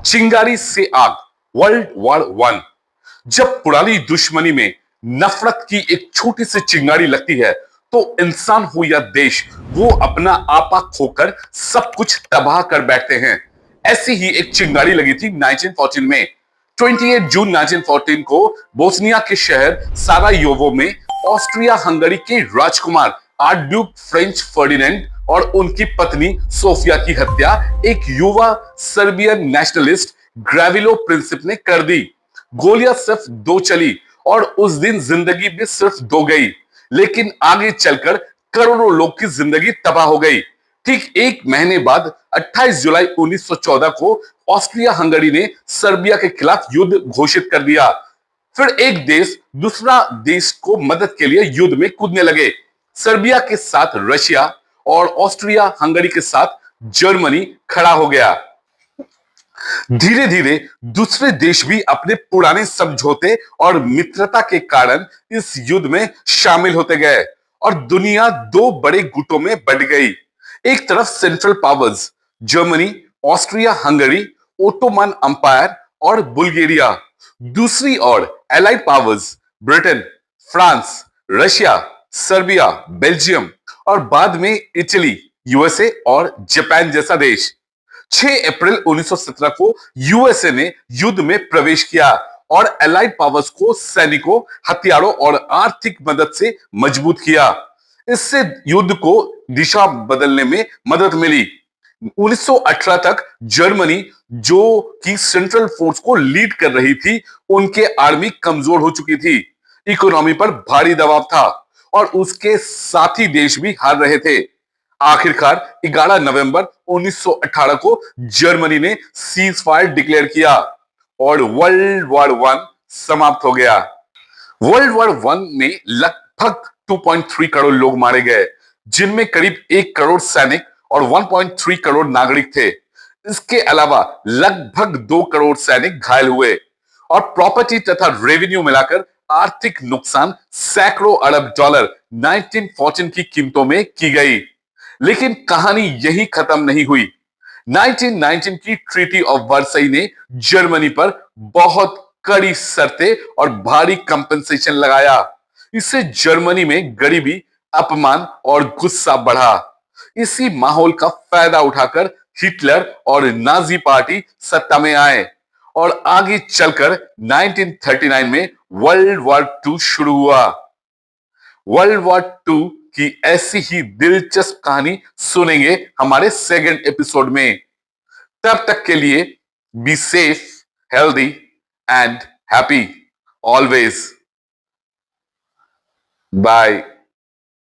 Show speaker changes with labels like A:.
A: चिंगारी से आग, वर्ल्ड वॉर वन। जब पुरानी दुश्मनी में नफरत की एक छोटी सी चिंगारी लगती है तो इंसान हो या देश, वो अपना आपा खोकर सब कुछ तबाह कर बैठते हैं। ऐसी ही एक चिंगारी लगी थी 1914 में। 28 जून 1914 को बोस्निया के शहर सारायोवो में ऑस्ट्रिया हंगरी के राजकुमार आर्चड्यूक फ्रेंच फर्डिनेंड और उनकी पत्नी सोफिया की हत्या एक युवा सर्बियन नेशनलिस्ट ग्रेविलो प्रिंसिप ने कर दी। गोलियां सिर्फ दो चली और उस दिन जिंदगी भी सिर्फ दो गई, लेकिन आगे चलकर करोड़ों लोग की जिंदगी तबाह हो गई। ठीक एक महीने बाद 28 जुलाई 1914 को ऑस्ट्रिया हंगरी ने सर्बिया के खिलाफ युद्ध घोषित कर दिया। फिर एक देश दूसरा देश को मदद के लिए युद्ध में कूदने लगे। सर्बिया के साथ रशिया और ऑस्ट्रिया हंगरी के साथ जर्मनी खड़ा हो गया। धीरे धीरे दूसरे देश भी अपने पुराने समझौते और मित्रता के कारण इस युद्ध में शामिल होते गए और दुनिया दो बड़े गुटों में बंट गई। एक तरफ central powers Germany, Austria Hungary, Ottoman empire और बुल्गारिया, दूसरी ओर allied powers Britain, France, Russia, Serbia, Belgium और बाद में इटली, यूएसए और जापान जैसा देश। 6 अप्रैल 1917 को यूएसए ने युद्ध में प्रवेश किया और एलाइड पावर्स को सैनिकों, हथियारों और आर्थिक मदद से मजबूत किया। इससे युद्ध को दिशा बदलने में मदद मिली। 1918 तक जर्मनी, जो कि सेंट्रल फोर्स को लीड कर रही थी, उनके आर्मी कमजोर हो चुकी थी, इकोनॉमी पर भारी दबाव था और उसके साथी देश भी हार रहे थे। आखिरकार 11 नवंबर 1918 को जर्मनी ने सीज फायर डिक्लेयर किया और वर्ल्ड वॉर वन समाप्त हो गया। वर्ल्ड वॉर वन में लगभग 2.3 करोड़ लोग मारे गए, जिनमें करीब 1 करोड़ सैनिक और 1.3 करोड़ नागरिक थे। इसके अलावा लगभग 2 करोड़ सैनिक घायल हुए और प्रॉपर्टी तथा रेवेन्यू मिलाकर आर्थिक नुकसान सैकड़ों अरब डॉलर 1914 की कीमतों में की गई। लेकिन कहानी यही खत्म नहीं हुई। 1919 की ट्रीटी ऑफ वर्साई ने जर्मनी पर बहुत कड़ी शर्तें और भारी कंपनसेशन लगाया। इससे जर्मनी में गरीबी, अपमान और गुस्सा बढ़ा। इसी माहौल का फायदा उठाकर हिटलर और नाजी पार्टी सत्ता में आए और आगे चलकर 1939 में वर्ल्ड वॉर टू शुरू हुआ। वर्ल्ड वॉर टू की ऐसी ही दिलचस्प कहानी सुनेंगे हमारे सेकंड एपिसोड में। तब तक के लिए be safe, healthy and happy always. Bye.